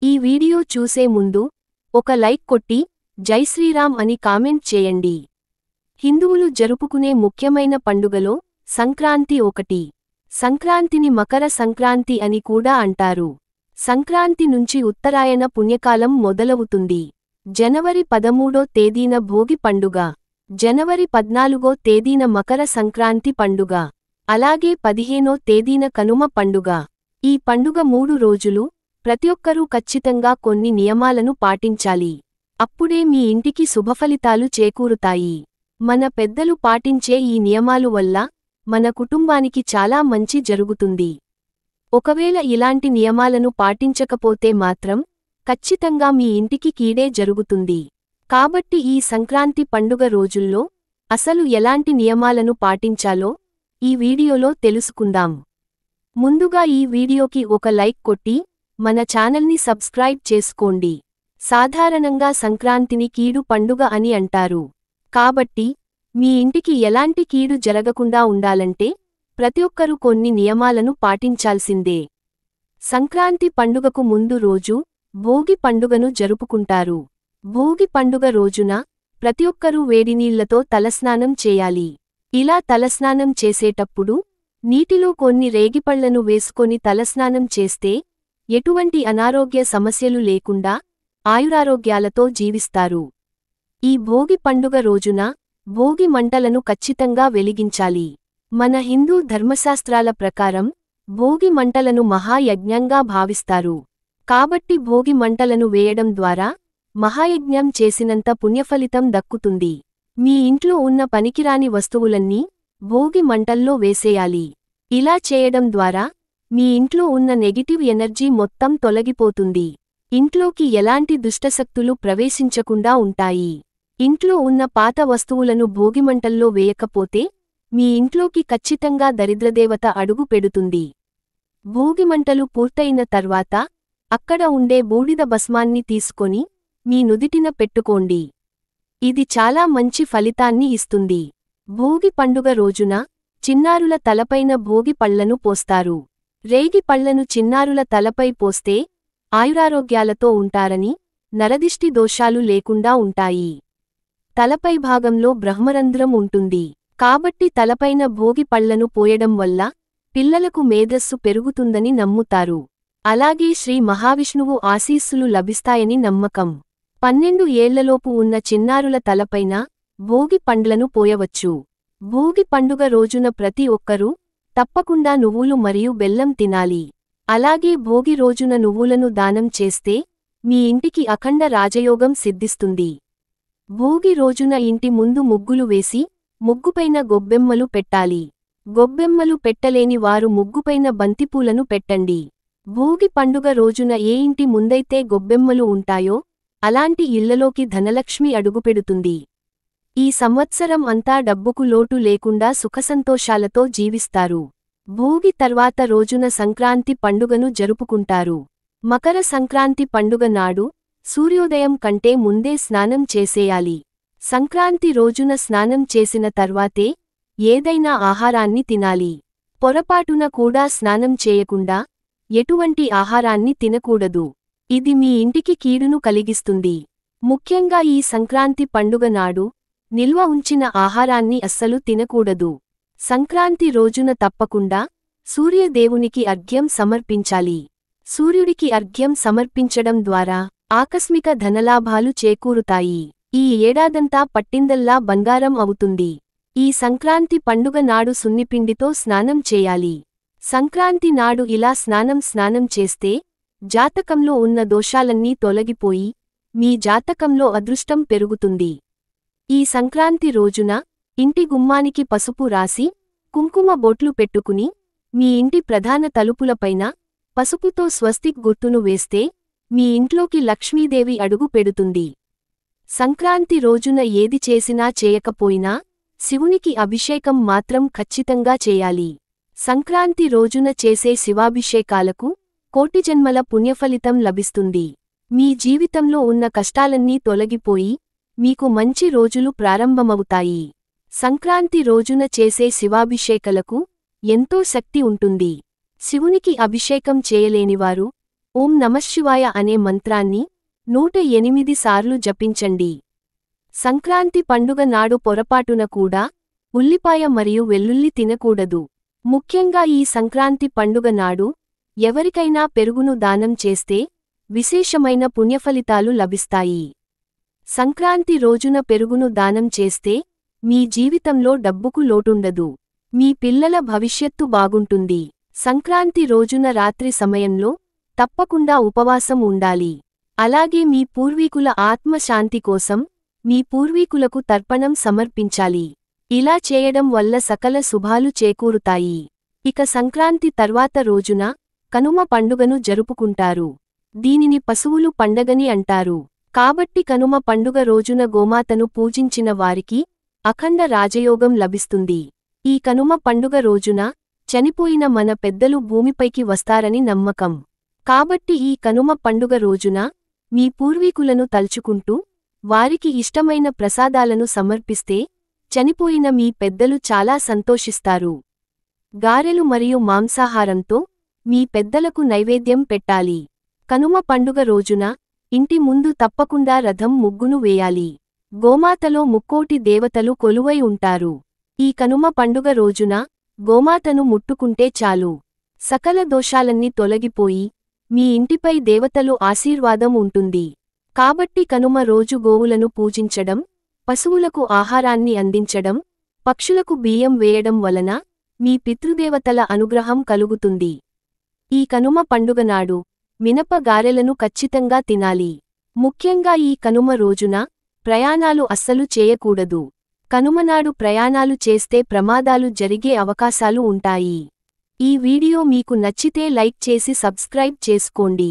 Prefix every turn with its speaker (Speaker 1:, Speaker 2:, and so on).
Speaker 1: ఈ వీడియో చూసే ముందు ఒక లైక్ కొట్టి జై శ్రీరామ్ అని కామెంట్ చేయండి. హిందువులు జరుపుకునే ముఖ్యమైన పండుగలో సంక్రాంతి ఒకటి. సంక్రాంతిని మకర సంక్రాంతి అని కూడా అంటారు. సంక్రాంతి నుంచి ఉత్తరాయణ పుణ్యకాలం మొదలవుతుంది. జనవరి 13వ తేదీన భోగి పండుగ, జనవరి 14వ తేదీన మకర సంక్రాంతి పండుగ, అలాగే 15వ తేదీన కనుమ పండుగ. ఈ పండుగ 3 రోజులు. ప్రతి ఒక్కరూ ఖచ్చితంగా కొన్ని నియమాలను పాటించాలి. అప్పుడే మీ ఇంటికి శుభఫలితాలు చేకూరుతాయి. మన పెద్దలు పాటించే ఈ నియమాలు వల్ల మన కుటుంబానికి చాలా మంచి జరుగుతుంది. ఒకవేళ ఇలాంటి నియమాలను పాటించకపోతే మాత్రం ఖచ్చితంగా మీ ఇంటికి కీడే జరుగుతుంది. కాబట్టి ఈ సంక్రాంతి పండుగ రోజుల్లో అసలు ఎలాంటి నియమాలను పాటించాలో ఈ వీడియోలో తెలుసుకుందాం. ముందుగా ఈ వీడియోకి ఒక లైక్ కొట్టి మన ఛానల్ని సబ్స్క్రైబ్ చేసుకోండి. సాధారణంగా సంక్రాంతిని కీడు పండుగ అని అంటారు. కాబట్టి మీ ఇంటికి ఎలాంటి కీడు జరగకుండా ఉండాలంటే ప్రతి ఒక్కరూ కొన్ని నియమాలను పాటించాల్సిందే. సంక్రాంతి పండుగకు ముందు రోజు భోగి పండుగను జరుపుకుంటారు. భోగి పండుగ రోజున ప్రతి ఒక్కరూ వేడినీళ్లతో తలస్నానం చేయాలి. ఇలా తలస్నానం చేసేటప్పుడు నీటిలో కొన్ని రేగిపళ్లను వేసుకొని తలస్నానం చేస్తే ఎటువంటి అనారోగ్య సమస్యలు లేకుండా ఆయురారోగ్యాలతో జీవిస్తారు. ఈ భోగి పండుగ రోజున భోగి మంటలను ఖచ్చితంగా వెలిగించాలి. మన హిందూ ధర్మశాస్త్రాల ప్రకారం భోగి మంటలను మహాయజ్ఞంగా భావిస్తారు. కాబట్టి భోగి మంటలను వేయడం ద్వారా మహాయజ్ఞం చేసినంత పుణ్యఫలితం దక్కుతుంది. మీ ఇంట్లో ఉన్న పనికిరాని వస్తువులన్నీ భోగి మంటల్లో వేసేయాలి. ఇలా చేయడం ద్వారా మీ ఇంట్లో ఉన్న నెగిటివ్ ఎనర్జీ మొత్తం తొలగిపోతుంది. ఇంట్లోకి ఎలాంటి దుష్టశక్తులు ప్రవేశించకుండా ఉంటాయి. ఇంట్లో ఉన్న పాత వస్తువులను భోగిమంటల్లో వేయకపోతే మీ ఇంట్లోకి ఖచ్చితంగా దరిద్రదేవత అడుగు పెడుతుంది. భోగిమంటలు పూర్తయిన తర్వాత అక్కడ ఉండే బూడిద భస్మాన్ని తీసుకొని మీ నుదిటిన పెట్టుకోండి. ఇది చాలా మంచి ఫలితాన్ని ఇస్తుంది. భోగి పండుగ రోజున చిన్నారుల తలపైన భోగి పళ్లను పోస్తారు. రేగి పళ్లను చిన్నారుల తలపై పోస్తే ఆయురారోగ్యాలతో ఉంటారని, నరదిష్టి దోషాలు లేకుండా ఉంటాయి. తలపై భాగంలో బ్రహ్మరంధ్రం ఉంటుంది. కాబట్టి తలపైన భోగి పళ్లను పోయడం వల్ల పిల్లలకు మేధస్సు పెరుగుతుందని నమ్ముతారు. అలాగే శ్రీ మహావిష్ణువు ఆశీస్సులు లభిస్తాయని నమ్మకం. 12 ఏళ్లలోపు ఉన్న చిన్నారుల తలపైన భోగి పండ్లను పోయవచ్చు. భోగి పండుగ రోజున ప్రతి ఒక్కరూ తప్పకుండా నువ్వులు మరియు బెల్లం తినాలి. అలాగే భోగి రోజున నువ్వులను దానం చేస్తే మీ ఇంటికి అఖండ రాజయోగం సిద్ధిస్తుంది. భోగి రోజున ఇంటి ముందు ముగ్గులు వేసి ముగ్గుపైన గొబ్బెమ్మలు పెట్టాలి. గొబ్బెమ్మలు పెట్టలేని వారు ముగ్గుపైన బంతిపూలను పెట్టండి. భోగి పండుగ రోజున ఏ ఇంటి ముందైతే గొబ్బెమ్మలు ఉంటాయో అలాంటి ఇళ్లలోకి ధనలక్ష్మి అడుగుపెడుతుంది. ఈ సంవత్సరం అంతా డబ్బుకు లోటు లేకుండా సుఖసంతోషాలతో జీవిస్తారు. భోగి తర్వాత రోజున సంక్రాంతి పండుగను జరుపుకుంటారు. మకర సంక్రాంతి పండుగ నాడు సూర్యోదయం కంటే ముందే స్నానం చేసేయాలి. సంక్రాంతి రోజున స్నానం చేసిన తర్వాతే ఏదైనా ఆహారాన్ని తినాలి. పొరపాటున కూడా స్నానం చేయకుండా ఎటువంటి ఆహారాన్ని తినకూడదు. ఇది మీ ఇంటికి కీడును కలిగిస్తుంది. ముఖ్యంగా ఈ సంక్రాంతి పండుగ నాడు నిల్వ ఉంచిన ఆహారాన్ని అస్సలు తినకూడదు. సంక్రాంతి రోజున తప్పకుండా సూర్యదేవునికి అర్ఘ్యం సమర్పించాలి. సూర్యుడికి అర్ఘ్యం సమర్పించడం ద్వారా ఆకస్మిక ధనలాభాలు చేకూరుతాయి. ఈ ఏడాదంతా పట్టిందల్లా బంగారం అవుతుంది. ఈ సంక్రాంతి పండుగ నాడు సున్నిపిండితో స్నానం చేయాలి. సంక్రాంతి నాడు ఇలా స్నానం చేస్తే జాతకంలో ఉన్న దోషాలన్నీ తొలగిపోయి మీ జాతకంలో అదృష్టం పెరుగుతుంది. ఈ సంక్రాంతి రోజున ఇంటి గుమ్మానికి పసుపు రాసి కుంకుమ బొట్లు పెట్టుకుని మీ ఇంటి ప్రధాన తలుపులపైన పసుపుతో స్వస్తిక్ గుర్తును వేస్తే మీ ఇంట్లోకి లక్ష్మీదేవి అడుగు పెడుతుంది. సంక్రాంతి రోజున ఏది చేసినా చేయకపోయినా శివునికి అభిషేకం మాత్రం ఖచ్చితంగా చేయాలి. సంక్రాంతి రోజున చేసే శివాభిషేకాలకు కోటి జన్మల పుణ్యఫలితం లభిస్తుంది. మీ జీవితంలో ఉన్న కష్టాలన్నీ తొలగిపోయి మీకు మంచి రోజులు ప్రారంభమవుతాయి. సంక్రాంతి రోజున చేసే శివాభిషేకలకు ఎంతో శక్తి ఉంటుంది. శివునికి అభిషేకం చేయలేనివారు ఓం నమఃశివాయ అనే మంత్రాన్ని 108 సార్లు జపించండి. సంక్రాంతి పండుగ నాడు పొరపాటున కూడా ఉల్లిపాయ మరియు వెల్లుల్లి తినకూడదు. ముఖ్యంగా ఈ సంక్రాంతి పండుగ నాడు ఎవరికైనా పెరుగును దానం చేస్తే విశేషమైన పుణ్యఫలితాలు లభిస్తాయి. సంక్రాంతి రోజున పెరుగును దానం చేస్తే మీ జీవితంలో డబ్బుకు లోటుండదు. మీ పిల్లల భవిష్యత్తు బాగుంటుంది. సంక్రాంతి రోజున రాత్రి సమయంలో తప్పకుండా ఉపవాసం ఉండాలి. అలాగే మీ పూర్వీకుల ఆత్మశాంతి కోసం మీ పూర్వీకులకు తర్పణం సమర్పించాలి. ఇలా చేయడం వల్ల సకల శుభాలు చేకూరుతాయి. ఇక సంక్రాంతి తర్వాత రోజున కనుమ పండుగను జరుపుకుంటారు. దీనిని పశువులు పండగని అంటారు. కాబట్టి కనుమ పండుగ రోజున గోమాతను పూజించిన వారికి అఖండ రాజయోగం లభిస్తుంది. ఈ కనుమ పండుగ రోజున చనిపోయిన మన పెద్దలు భూమిపైకి వస్తారని నమ్మకం. కాబట్టి ఈ కనుమ పండుగ రోజున మీ పూర్వీకులను తలుచుకుంటూ వారికి ఇష్టమైన ప్రసాదాలను సమర్పిస్తే చనిపోయిన మీ పెద్దలు చాలా సంతోషిస్తారు. గారెలు మరియు మాంసాహారంతో మీ పెద్దలకు నైవేద్యం పెట్టాలి. కనుమ పండుగ రోజున ఇంటి ముందు తప్పకుండా రథం ముగ్గును వేయాలి. గోమాతలో ముక్కోటి దేవతలు కొలువై ఉంటారు. ఈ కనుమ పండుగ రోజున గోమాతను ముట్టుకుంటే చాలు, సకల దోషాలన్నీ తొలగిపోయి మీ ఇంటిపై దేవతలు ఆశీర్వాదం ఉంటుంది. కాబట్టి కనుమ రోజు గోవులను పూజించడం, పశువులకు ఆహారాన్ని అందించడం, పక్షులకు బియ్యం వేయడం వలన మీ పితృదేవతల అనుగ్రహం కలుగుతుంది. ఈ కనుమ పండుగ నాడు మినప గారెలను ఖచ్చితంగా తినాలి. ముఖ్యంగా ఈ కనుమ రోజున ప్రయాణాలు అస్సలు చేయకూడదు. కనుమనాడు ప్రయాణాలు చేస్తే ప్రమాదాలు జరిగే అవకాశాలు ఉంటాయి. ఈ వీడియో మీకు నచ్చితే లైక్ చేసి సబ్స్క్రైబ్ చేసుకోండి.